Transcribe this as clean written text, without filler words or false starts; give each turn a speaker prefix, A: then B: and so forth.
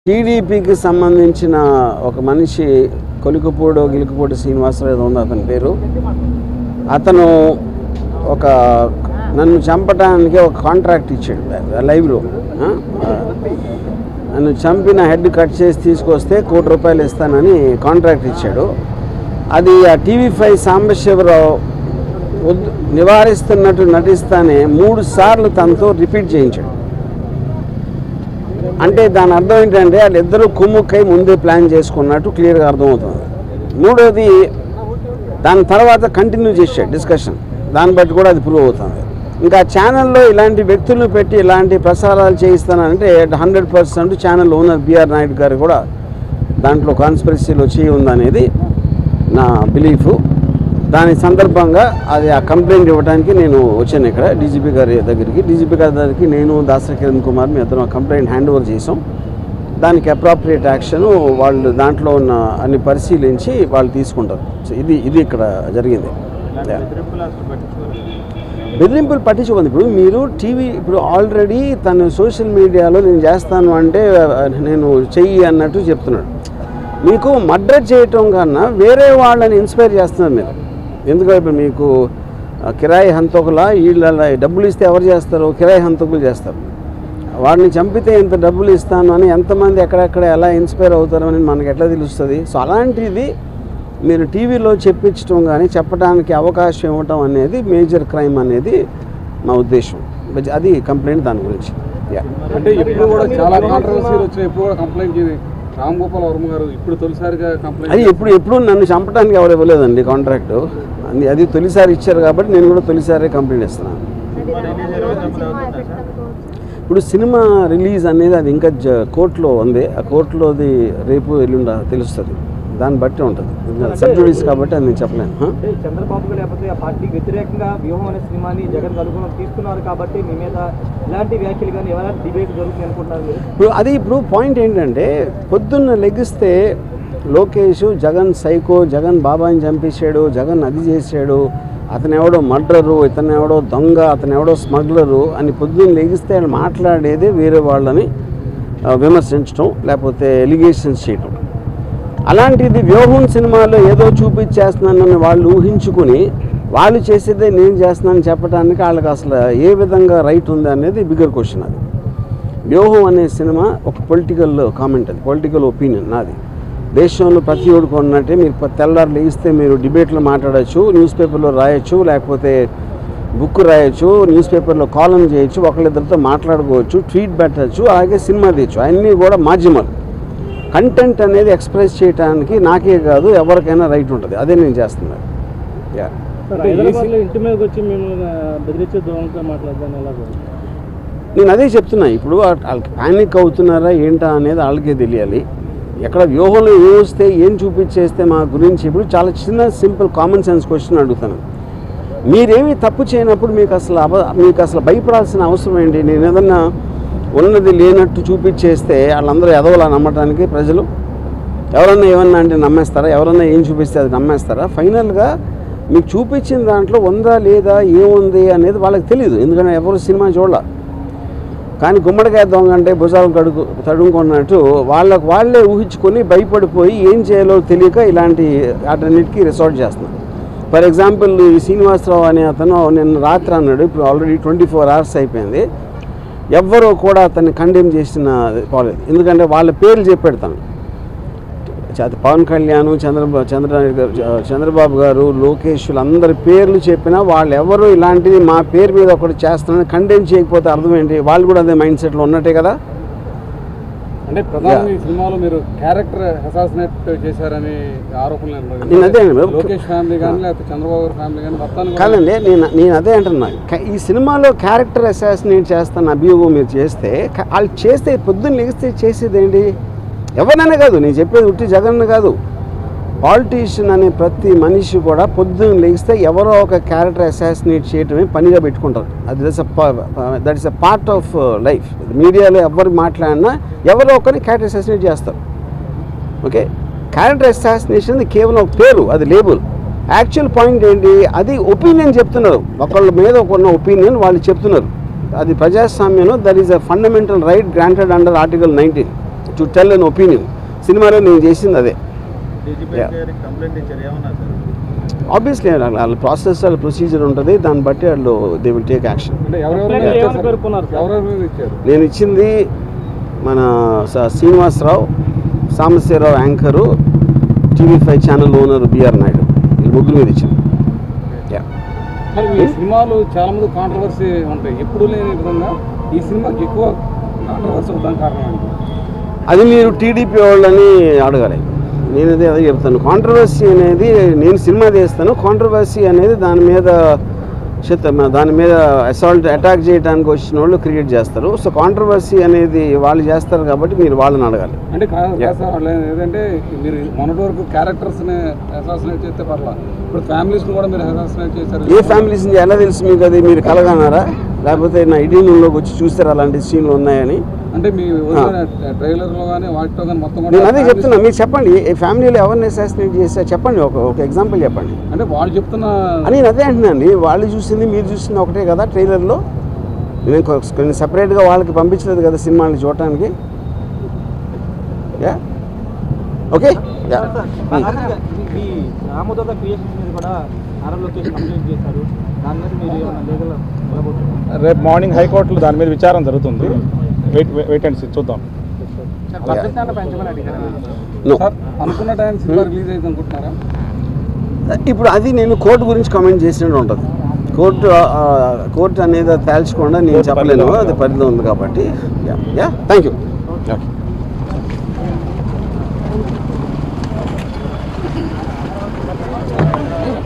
A: టీడీపీకి సంబంధించిన ఒక మనిషి గిలుకుపూడి శ్రీనివాసరావు ఏదో ఉంది అతని పేరు. అతను నన్ను చంపడానికి ఒక కాంట్రాక్ట్ ఇచ్చాడు లైవ్లో. నన్ను చంపిన హెడ్ కట్ చేసి తీసుకొస్తే ₹1 కోటి ఇస్తానని కాంట్రాక్ట్ ఇచ్చాడు. అది ఆ TV5 సాంబశివరావు నివారిస్తున్నట్టు నటిస్తానే 3 సార్లు తనతో రిపీట్ చేయించాడు. అంటే దాని అర్థం ఏంటంటే వాళ్ళిద్దరూ కుమ్ముక్కై ముందే ప్లాన్ చేసుకున్నట్టు క్లియర్గా అర్థమవుతుంది. మూడోది దాని తర్వాత కంటిన్యూ చేశాడు డిస్కషన్, దాన్ని బట్టి కూడా అది ప్రూవ్ అవుతుంది. ఇంకా ఛానల్లో ఇలాంటి వ్యక్తులను పెట్టి ఇలాంటి ప్రసారాలు చేయిస్తానంటే 100% ఛానల్ ఓనర్ బిఆర్ నాయుడు గారు కూడా దాంట్లో కాన్స్పిరసీలో చేయి ఉందనేది నా బిలీఫ్. దాని సందర్భంగా అది ఆ కంప్లైంట్ ఇవ్వడానికి నేను వచ్చాను ఇక్కడ డీజీపీ గారి దగ్గరికి. నేను దాసరి కిరణ్ కుమార్ మీ ఇద్దరం కంప్లైంట్ హ్యాండ్ ఓవర్ చేసాం. దానికి అప్రాప్రియేట్ యాక్షన్ వాళ్ళు దాంట్లో ఉన్న అన్ని పరిశీలించి వాళ్ళు తీసుకుంటారు. సో ఇది ఇక్కడ జరిగింది. బెదిరింపులు పట్టించుకోండి. ఇప్పుడు మీరు ఇప్పుడు ఆల్రెడీ తను సోషల్ మీడియాలో నేను చేస్తాను అంటే నేను చెయ్యి అన్నట్టు చెప్తున్నాడు. మీకు మర్డర్ చేయటం కన్నా వేరే వాళ్ళని ఇన్స్పైర్ చేస్తున్నారు మీరు. ఎందుకంటే ఇప్పుడు మీకు కిరాయి హంతకుల వీళ్ళ డబ్బులు ఇస్తే ఎవరు చేస్తారు? కిరాయి హంతకులు చేస్తారు. వాడిని చంపితే ఇంత డబ్బులు ఇస్తాను అని ఎంతమంది ఎక్కడెక్కడ ఎలా ఇన్స్పైర్ అవుతారో అని మనకు ఎట్లా తెలుస్తుంది? సో అలాంటిది మీరు టీవీలో చెప్పించడం కానీ చెప్పడానికి అవకాశం ఇవ్వటం అనేది మేజర్ క్రైమ్ అనేది నా ఉద్దేశం. అది కంప్లైంట్ దాని గురించి.
B: అంటే ఇప్పుడు కూడా చాలా కాంట్రవర్సీలు వచ్చాయి. ఇప్పుడు కూడా కంప్లైంట్ రామ్ గోపాల్ వర్మ గారు ఇప్పుడు తొలిసారిగా కంప్లైంట్.
A: అది ఎప్పుడు నన్ను చంపడానికి ఎవరు ఇవ్వలేదండి కాంట్రాక్ట్. అది తొలిసారి ఇచ్చారు కాబట్టి నేను కూడా తొలిసారి కంప్లైంట్ ఇస్తున్నాను. ఇప్పుడు సినిమా రిలీజ్ అనేది అది ఇంకా కోర్టులో ఉంది. ఆ కోర్టులోది రేపు ఎల్లుండి తెలుస్తుంది. దాన్ని బట్టి ఉంటుంది. సబ్జుడీస్ కాబట్టి అది నేను చెప్పలేను.
C: చంద్రబాబు లేకపోతే ఆ పార్టీకి వ్యతిరేకంగా వ్యూహం అనే సినిమాని జగన్ అనుగుణం తీసుకున్నారు కాబట్టి మీ మీద ఇలాంటి వ్యాఖ్యలు కానీ ఎవరైనా డిబేట్ జరుగుతుంది అనుకుంటున్నారు.
A: ఇప్పుడు పాయింట్ ఏంటంటే పొద్దున్న లెగిస్తే లోకేష్ జగన్ సైకో, జగన్ బాబాని చంపేశాడు, జగన్ అది చేశాడు, అతను ఎవడో మర్డరు, ఇతను ఎవడో దొంగ, అతను ఎవడో స్మగ్లరు అని పొద్దున్న లెగిస్తే ఆయన మాట్లాడేదే వేరే వాళ్ళని విమర్శించడం లేకపోతే ఎలిగేషన్స్ చేయటం. అలాంటిది వ్యూహం సినిమాలో ఏదో చూపించేస్తున్నానని వాళ్ళు ఊహించుకుని వాళ్ళు చేసేదే నేను చేస్తున్నానని చెప్పడానికి వాళ్ళకి అసలు ఏ విధంగా రైట్ ఉంది అనేది బిగ్గర్ క్వశ్చన్. అది వ్యూహం అనే సినిమా ఒక పొలిటికల్ కామెంట్, అది పొలిటికల్ ఒపీనియన్ నాది. దేశంలో ప్రతి ఒక్కరికి ఉన్నట్టే మీరు తెల్లారు లేస్తే మీరు డిబేట్లో మాట్లాడచ్చు, న్యూస్ పేపర్లో రాయొచ్చు, లేకపోతే బుక్ రాయొచ్చు, న్యూస్ పేపర్లో కాలం చేయొచ్చు, ఒకళ్ళిద్దరితో మాట్లాడుకోవచ్చు, ట్వీట్ పెట్టచ్చు, అలాగే సినిమా తీయచ్చు. అన్నీ కూడా మాధ్యమాలు. కంటెంట్ అనేది ఎక్స్ప్రెస్ చేయడానికి నాకే కాదు ఎవరికైనా రైట్ ఉంటుంది. అదే నేను చేస్తున్నాను. నేను అదే చెప్తున్నా. ఇప్పుడు వాళ్ళకి ప్యానిక్ అవుతున్నారా ఏంటా అనేది వాళ్ళకే తెలియాలి. ఎక్కడ వ్యూహంలో ఏం వస్తే ఏం చూపించేస్తే మా గురించి ఇప్పుడు చాలా చిన్న సింపుల్ కామన్ సెన్స్ క్వశ్చన్ అడుగుతాను. మీరేమీ తప్పు చేయనప్పుడు మీకు అసలు భయపడాల్సిన అవసరం ఏంటి? నేను ఏదన్నా ఉన్నది లేనట్టు చూపించేస్తే వాళ్ళందరూ ఎదవలా నమ్మటానికి ప్రజలు ఎవరన్నా ఏమన్నా అంటే నమ్మేస్తారా? ఎవరన్నా ఏం చూపిస్తే అది నమ్మేస్తారా? ఫైనల్గా మీకు చూపించిన దాంట్లో ఉందా లేదా ఏముంది అనేది వాళ్ళకి తెలియదు. ఎందుకంటే ఎవరు సినిమా చూడాల. కానీ గుమ్మడికాయ దొంగ అంటే భుజాలు తడుముకున్నట్టు వాళ్ళే ఊహించుకొని భయపడిపోయి ఏం చేయాలో తెలియక ఇలాంటి వాటన్నిటికీ రిసార్ట్ చేస్తున్నారు. ఫర్ ఎగ్జాంపుల్ ఈ శ్రీనివాసరావు అనే అతను నిన్న రాత్రి అన్నాడు, ఇప్పుడు ఆల్రెడీ 24 hours అయిపోయింది, ఎవ్వరూ కూడా అతన్ని కండెమ్ చేసిన పోలేదు. ఎందుకంటే వాళ్ళ పేర్లు చెప్పెడతాను. పవన్ కళ్యాణ్, చంద్రబాబు గారు, లోకేష్ అందరి పేర్లు చెప్పినా వాళ్ళు ఎవరు ఇలాంటిది మా పేరు మీద ఒకటి చేస్తున్నారని కండెమ్ చేయకపోతే అర్థం ఏంటి? వాళ్ళు కూడా అదే మైండ్ సెట్లో ఉన్నట్టే కదా.
B: అంటే ప్రధానంగా ఈ సినిమాలో మీరు క్యారెక్టర్ అసాసినేట్ చేశారని ఆరోపణలు.
A: నేను అదే
B: లోకేష్ ఫ్యామిలీ కానీ లేకపోతే చంద్రబాబు గారి ఫ్యామిలీ కానీ మొత్తాన్ని
A: కాదండి. నేను అదే అంటున్నా. ఈ సినిమాలో క్యారెక్టర్ అసాసినేట్ చేస్తాను అభియోగం మీరు చేస్తే, వాళ్ళు చేస్తే పొద్దున్న లెగిస్తే చేసేది ఏంటి? ఎవరినైనా కాదు, నేను చెప్పేది ఉట్టి జగన్ కాదు, పాలిటీషియన్ అనే ప్రతి మనిషి కూడా పొద్దున్న లెగిస్తే ఎవరో ఒక క్యారెక్టర్ అసాసినేట్ చేయటమే పనిగా పెట్టుకుంటారు. అది that is a part of life. మీడియాలో ఎవరు మాట్లాడినా ఎవరో ఒకరిని క్యారెక్టర్ అసాసినేట్ చేస్తారు. ఓకే, క్యారెక్టర్ అసాసినేషన్ కేవలం ఒక పేరు, అది లేబుల్. యాక్చువల్ పాయింట్ ఏంటి? అది ఒపీనియన్ చెప్తున్నారు, ఒకళ్ళ మీద ఉన్న ఒపీనియన్ వాళ్ళు చెప్తున్నారు. అది ప్రజాస్వామ్యంలో that is a fundamental right granted under Article 19 to tell an opinion. సినిమాలో నేను చేసింది అదే. ఆబ్వియస్లీ వాళ్ళ ప్రాసెస్ వాళ్ళ ప్రొసీజర్ ఉంటుంది, దాన్ని బట్టి వాళ్ళు దే విల్ టేక్ యాక్షన్. నేను ఇచ్చింది మన Srinivasarao, Sambasivarao anchor, TV5 channel owner B R Naidu, ఈ ముగ్గురు మీద ఇచ్చింది.
B: ఈ సినిమాలు చాలా మంది కాంట్రవర్సీ ఉంటాయి, ఎప్పుడు లేని విధంగా ఈ సినిమాకి ఎక్కువ కాంట్రవర్సీ అవడానికి కారణం
A: అది మీరు టీడీపీ వాళ్ళని అడగాలి. నేను అదే చెప్తాను. కాంట్రవర్సీ అనేది నేను సినిమా తీస్తాను, కాంట్రవర్సీ అనేది దాని మీద అసాల్ట్ అటాక్ చేయడానికి వచ్చిన వాళ్ళు క్రియేట్ చేస్తారు. సో కాంట్రవర్సీ అనేది వాళ్ళు చేస్తారు కాబట్టి మీరు వాళ్ళని అడగాలి.
B: అంటే ఏదంటే మీరు మొన్నటి వరకు క్యారెక్టర్స్ని అసాసినేట్ చేస్తే పర్లేదు, ఇప్పుడు ఫ్యామిలీస్ని కూడా మీరు అసాసినేట్ చేశారు.
A: ఏ ఫ్యామిలీస్ని ఎలా తెలుసు మీకు? అది మీరు కలగన్నారా, లేకపోతే నా ఐడీలోకి వచ్చి చూస్తారా అలాంటి సీన్లు ఉన్నాయని?
B: అంటే మీ ట్రైలర్లో కానీ వాటితో కానీ మొత్తం
A: నేను అదే చెప్తున్నా, మీరు చెప్పండి ఏ ఫ్యామిలీలో ఎవరిని అసాసినేట్ చేస్తే చెప్పండి, ఒక ఎగ్జాంపుల్ చెప్పండి.
B: అంటే వాళ్ళు చెప్తున్న
A: నేను అదే అంటున్నాండి, వాళ్ళు చూసింది మీరు చూసింది ఒకటే కదా ట్రైలర్లో. నేను కొన్ని సపరేట్గా వాళ్ళకి పంపించలేదు కదా సినిమాని చూడటానికి. ఓకే.
C: ఈ రామోదోగ క్రియేషన్స్ మీద కూడా నారా లోకేష్ కంప్లైంట్ చేశారు, దాని మీద మీరు ఏమైనా లీగల్ వెళ్ళబోతున్నారు?
D: రేపు మార్నింగ్ హైకోర్టులో దాని మీద విచారం జరుగుతుంది. వెయిట్ అండ్ సీ, చూద్దాం.
B: అనుకున్న టైం సినిమా రిలీజ్ అయితే అనుకుంటున్నారా?
A: ఇప్పుడు అది నేను కోర్టు గురించి కామెంట్ చేసినట్టు ఉంటుంది. కోర్టు అనేది తేల్చకుండా నేను చెప్పలేను, అది పరిధిలో ఉంది కాబట్టి. Thank you.